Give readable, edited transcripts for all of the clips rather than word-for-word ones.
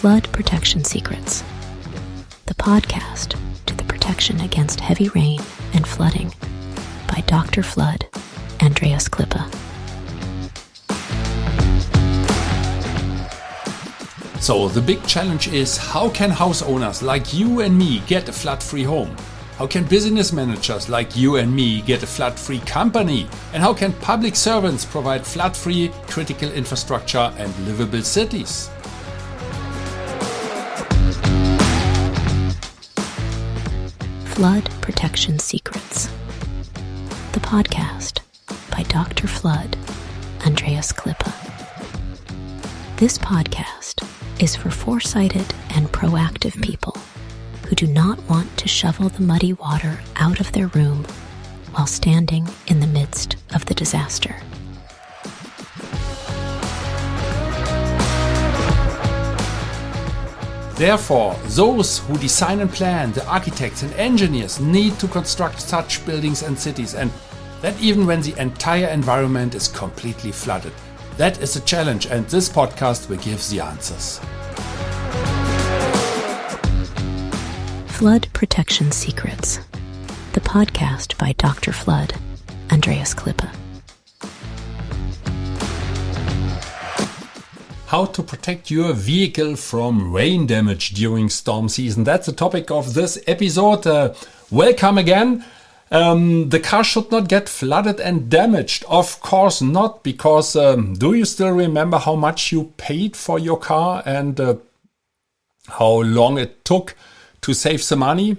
Flood Protection Secrets, the podcast to the protection against heavy rain and flooding by Dr. Flood, Andreas Klippe. So the big challenge is, how can house owners like you and me get a flood-free home? How can business managers like you and me get a flood-free company? And how can public servants provide flood-free critical infrastructure and livable cities? Flood Protection Secrets, the podcast by Dr. Flood, Andreas Klippe. This podcast is for foresighted and proactive people who do not want to shovel the muddy water out of their room while standing in the midst of the disaster. Therefore, those who design and plan, the architects and engineers, need to construct such buildings and cities, and that even when the entire environment is completely flooded. That is a challenge, and this podcast will give the answers. Flood Protection Secrets, the podcast by Dr. Flood, Andreas Klippe. How to protect your vehicle from rain damage during storm season. That's the topic of this episode. Welcome again. The car should not get flooded and damaged. Of course not, because do you still remember how much you paid for your car and how long it took to save the money?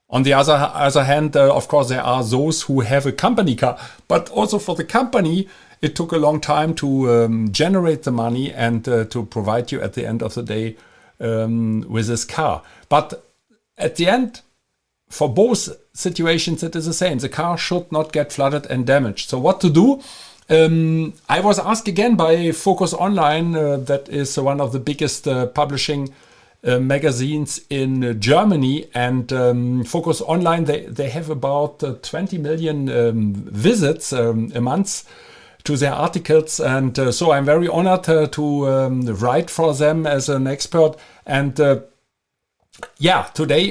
On the other hand, of course, there are those who have a company car, but also for the company, it took a long time to generate the money and to provide you at the end of the day with this car. But at the end, for both situations, it is the same. The car should not get flooded and damaged. So what to do? I was asked again by Focus Online, that is one of the biggest publishing magazines in Germany, and Focus Online, they have about 20 million visits a month to their articles, and so I'm very honored to write for them as an expert. And today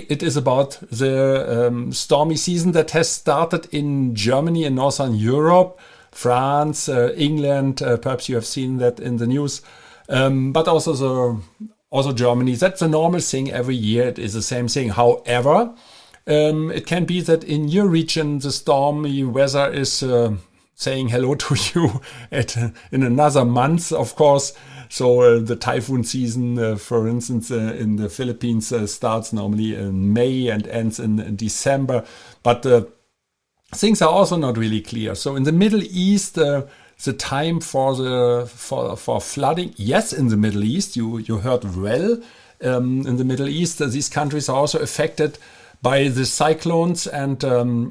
it is about the stormy season that has started in Germany and Northern Europe, France, England. Perhaps you have seen that in the news, but also Germany. That's a normal thing every year. It is the same thing. However, it can be that in your region the stormy weather is saying hello to you in another month, of course. So the typhoon season, for instance, in the Philippines starts normally in May and ends in December. But things are also not really clear. So in the Middle East, the time for flooding, yes, in the Middle East, you heard well. In the Middle East, these countries are also affected by the cyclones, and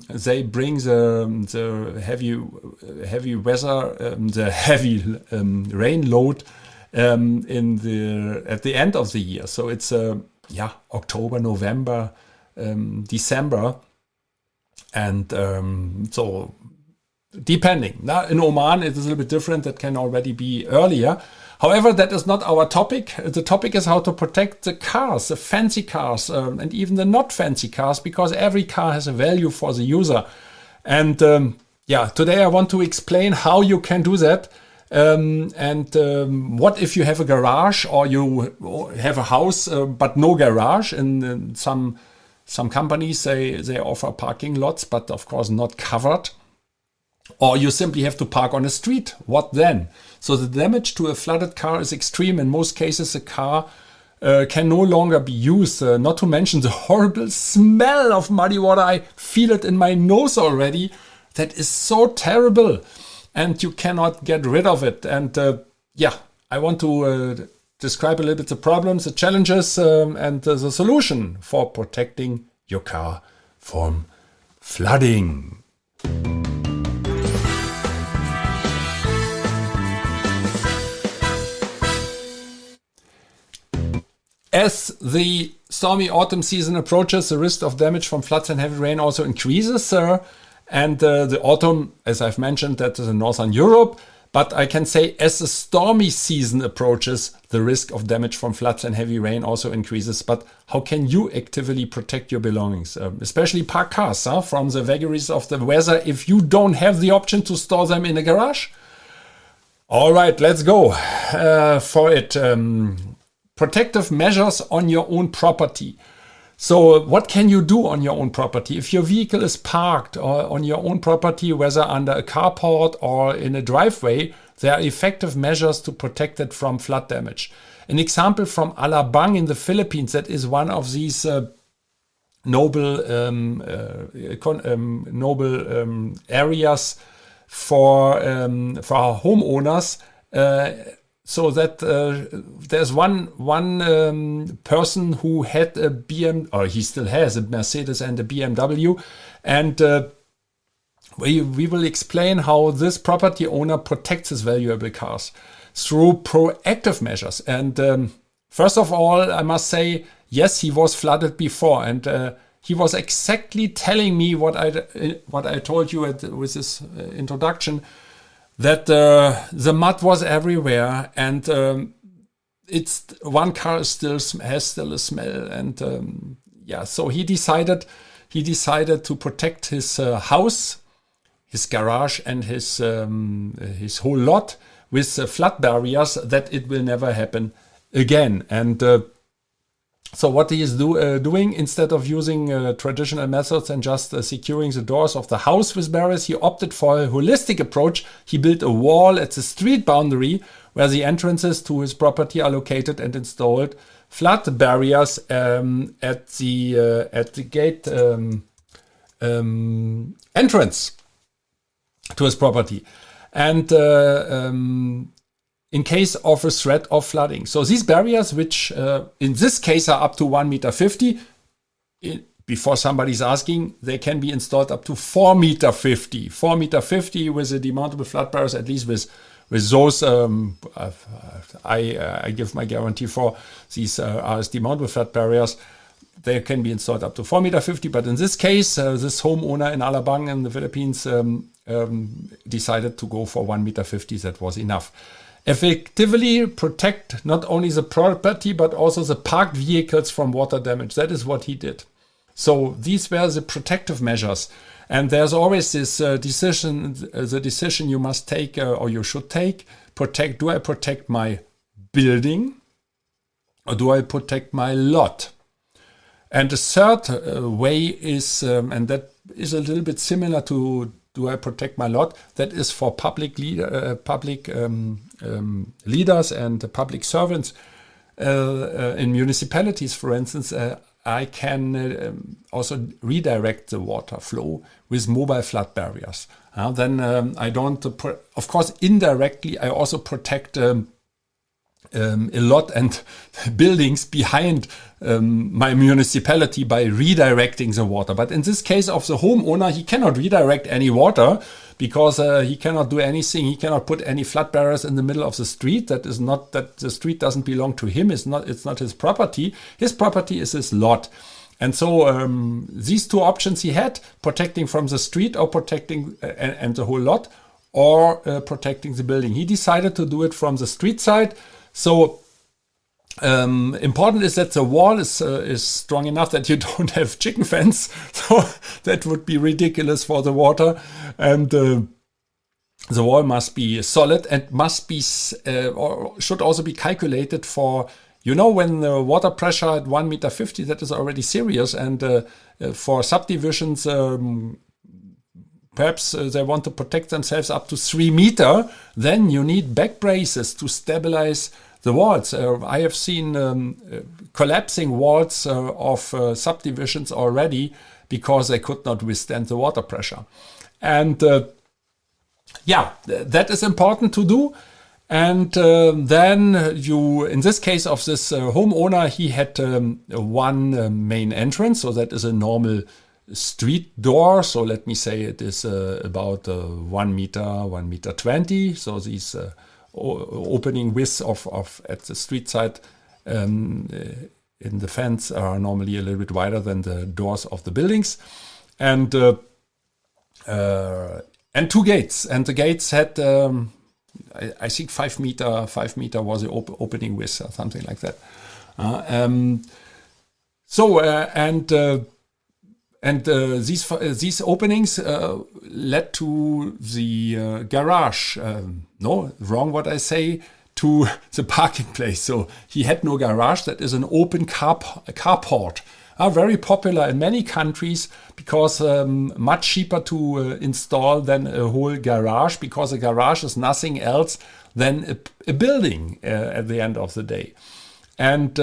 they bring the heavy weather, the heavy rain load at the end of the year. So it's October, November, December, and so depending. Now in Oman it is a little bit different. That can already be earlier. However, that is not our topic. The topic is how to protect the cars, the fancy cars, and even the not fancy cars, because every car has a value for the user. And today I want to explain how you can do that. What if you have a garage, or you have a house but no garage? In some companies they offer parking lots, but of course not covered. Or you simply have to park on a street. What then? So the damage to a flooded car is extreme. In most cases, the car can no longer be used. Not to mention the horrible smell of muddy water. I feel it in my nose already. That is so terrible. And you cannot get rid of it. And I want to describe a little bit the problems, the challenges, and the solution for protecting your car from flooding. As the stormy autumn season approaches, the risk of damage from floods and heavy rain also increases. And the autumn, as I've mentioned, that is in Northern Europe. But I can say as the stormy season approaches, the risk of damage from floods and heavy rain also increases. But how can you actively protect your belongings, especially parked cars, from the vagaries of the weather if you don't have the option to store them in a garage? All right, let's go for it. Protective measures on your own property. So what can you do on your own property? If your vehicle is parked or on your own property, whether under a carport or in a driveway, there are effective measures to protect it from flood damage. An example from Alabang in the Philippines, that is one of these noble areas for homeowners. So that there's one person who had a or he still has a Mercedes and a BMW, and we will explain how this property owner protects his valuable cars through proactive measures. And first of all, I must say, yes, he was flooded before, and he was exactly telling me what I told you with this introduction, that the mud was everywhere, and it's one car has still a smell, and so he decided to protect his house, his garage, and his whole lot with flood barriers, that it will never happen again. And so what he is doing, instead of using traditional methods and just securing the doors of the house with barriers, he opted for a holistic approach. He built a wall at the street boundary where the entrances to his property are located, and installed flood barriers at the gate entrance to his property. And in case of a threat of flooding. So these barriers, which in this case are up to 1.50 m, before somebody's asking, they can be installed up to 4.50 m. 4.50 m with the demountable flood barriers, at least with those, I give my guarantee for. These are demountable flood barriers. They can be installed up to 4.50 m, but in this case, this homeowner in Alabang in the Philippines decided to go for 1.50 m. That was enough. Effectively protect not only the property but also the parked vehicles from water damage. That is what he did. So these were the protective measures. And there's always this decision you must take or you should take. Do I protect my building or do I protect my lot? And the third way is, and that is a little bit similar to do I protect my lot? That is for public leaders and public servants in municipalities, for instance. I can also redirect the water flow with mobile flood barriers. Then I don't, of course, indirectly, I also protect a lot and buildings behind my municipality by redirecting the water. But in this case of the homeowner, he cannot redirect any water because he cannot do anything. He cannot put any flood barriers in the middle of the street. That is not, that the street doesn't belong to him. It's not his property. His property is his lot. And so these two options he had, protecting from the street or protecting and the whole lot, or protecting the building. He decided to do it from the street side. So important is that the wall is strong enough that you don't have chicken fence. So that would be ridiculous for the water. And the wall must be solid and must be or should also be calculated for, when the water pressure at 1.50 m, that is already serious. And for subdivisions, perhaps they want to protect themselves up to 3 meters, then you need back braces to stabilize the walls. I have seen collapsing walls of subdivisions already because they could not withstand the water pressure. And that is important to do. And then in this case of this homeowner, he had one main entrance. So that is a normal street door. So let me say it is about 1 meter, 1.20 m. So these opening width of at the street side in the fence are normally a little bit wider than the doors of the buildings, and 2 gates. And the gates had I think 5 meter was the opening width or something like that. These openings led to the garage. No, wrong what I say, to the parking place. So he had no garage. That is an open carport. Very popular in many countries because much cheaper to install than a whole garage, because a garage is nothing else than a building at the end of the day. And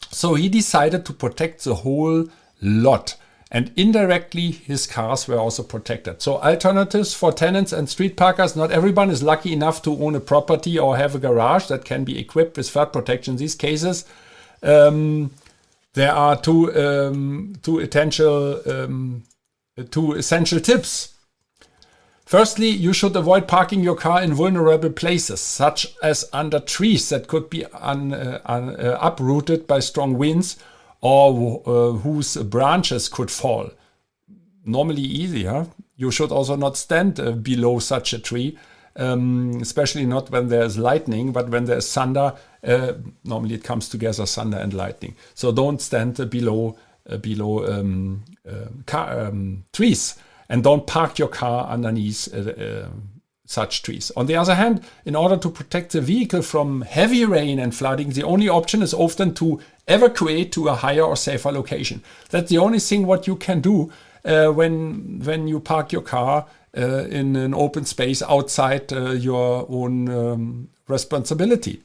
so he decided to protect the whole lot. And indirectly, his cars were also protected. So alternatives for tenants and street parkers. Not everyone is lucky enough to own a property or have a garage that can be equipped with flood protection. In these cases, there are two essential tips. Firstly, you should avoid parking your car in vulnerable places, such as under trees that could be uprooted by strong winds, or whose branches could fall. Normally easy, huh? You should also not stand below such a tree, especially not when there's lightning, but when there's thunder, normally it comes together, thunder and lightning. So don't stand below trees, and don't park your car underneath such trees. On the other hand, in order to protect the vehicle from heavy rain and flooding, the only option is often to evacuate to a higher or safer location. That's the only thing what you can do when you park your car in an open space outside your own responsibility.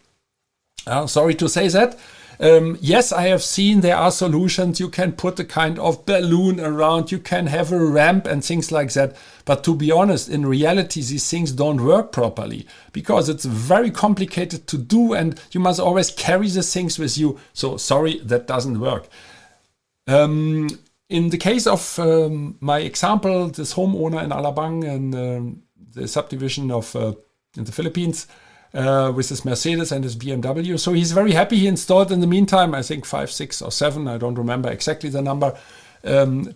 Sorry to say that. Yes, I have seen there are solutions. You can put a kind of balloon around, you can have a ramp and things like that. But to be honest, in reality, these things don't work properly because it's very complicated to do and you must always carry the things with you. So sorry, that doesn't work. In the case of my example, this homeowner in Alabang and the subdivision of in the Philippines, with his Mercedes and his BMW. So he's very happy. He installed in the meantime, I think 5, 6 or 7, I don't remember exactly the number,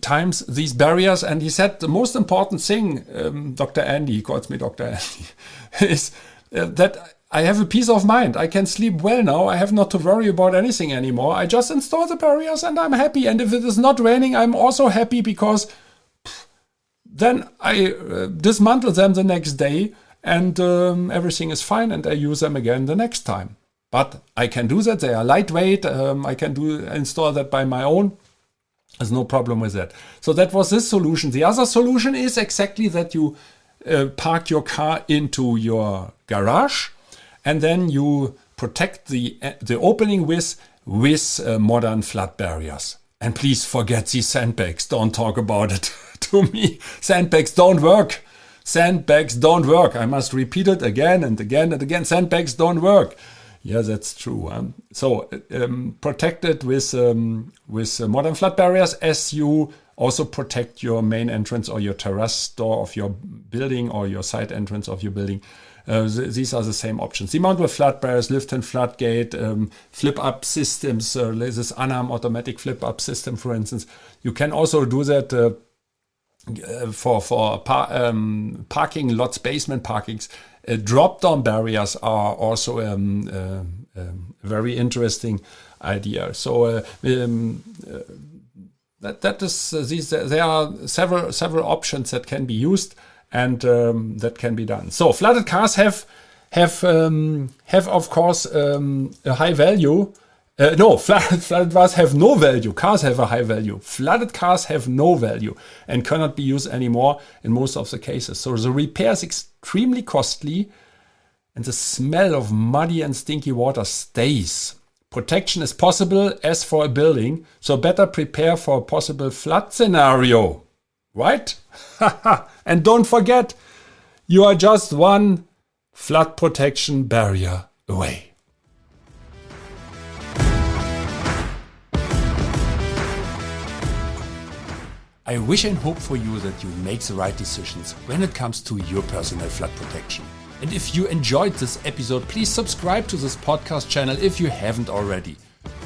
times these barriers. And he said the most important thing, Dr. Andy, he calls me Dr. Andy, is that I have a peace of mind. I can sleep well now. I have not to worry about anything anymore. I just install the barriers and I'm happy. And if it is not raining, I'm also happy because then I dismantle them the next day. And everything is fine, and I use them again the next time. But I can do that. They are lightweight. I can install that by my own. There's no problem with that. So that was this solution. The other solution is exactly that you park your car into your garage, and then you protect the opening with modern flood barriers. And please forget these sandbags. Don't talk about it to me. Sandbags don't work. Sandbags don't work. I must repeat it again and again and again. Sandbags don't work. Yeah, that's true. So protect it with modern flood barriers, as you also protect your main entrance or your terrace door of your building or your side entrance of your building. These are the same options. The mount with flood barriers, lift-in floodgate, flip-up systems, this unarmed automatic flip-up system, for instance. You can also do that for parking lots, basement parkings. Drop-down barriers are also a very interesting idea. So that is there are several options that can be used and that can be done. So flooded cars have of course a high value. No, flooded cars have no value. Cars have a high value. Flooded cars have no value and cannot be used anymore in most of the cases. So the repair is extremely costly and the smell of muddy and stinky water stays. Protection is possible as for a building, so better prepare for a possible flood scenario. Right? And don't forget, you are just one flood protection barrier away. I wish and hope for you that you make the right decisions when it comes to your personal flood protection. And if you enjoyed this episode, please subscribe to this podcast channel if you haven't already.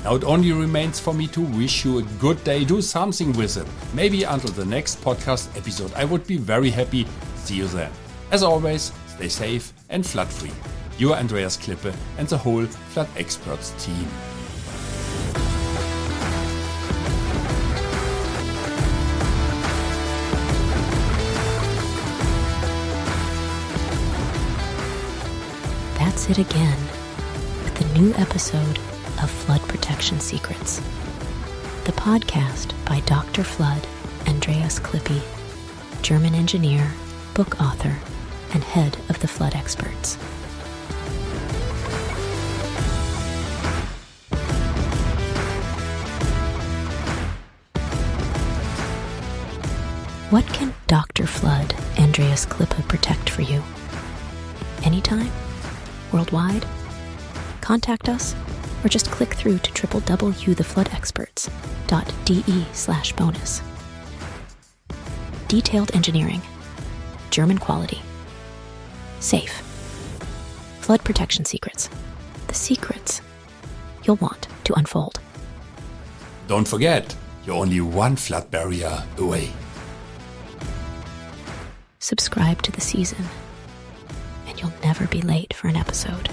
Now it only remains for me to wish you a good day. Do something with it. Maybe until the next podcast episode. I would be very happy. See you then. As always, stay safe and flood-free. Your Andreas Klippe and the whole Flood Experts team. That's it again with the new episode of Flood Protection Secrets, the podcast by Dr. Flood, Andreas Klippe, German engineer, book author, and head of the Flood Experts. What can Dr. Flood, Andreas Klippe protect for you? Anytime? Worldwide? Contact us or just click through to www.thefloodexperts.de/bonus. Detailed engineering, German quality, safe. Flood protection secrets. The secrets you'll want to unfold. Don't forget, you're only one flood barrier away. Subscribe to the season, and you'll never be late for an episode.